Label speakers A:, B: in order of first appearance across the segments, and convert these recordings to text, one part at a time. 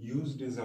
A: used as a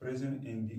A: present in the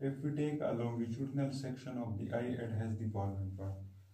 A: If we take a longitudinal section of the eye, it has the following part،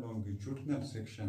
A: longitudinal section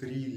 A: 3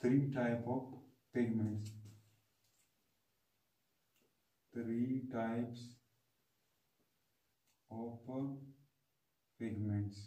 A: 3 type of pigments. 3 types of pigments.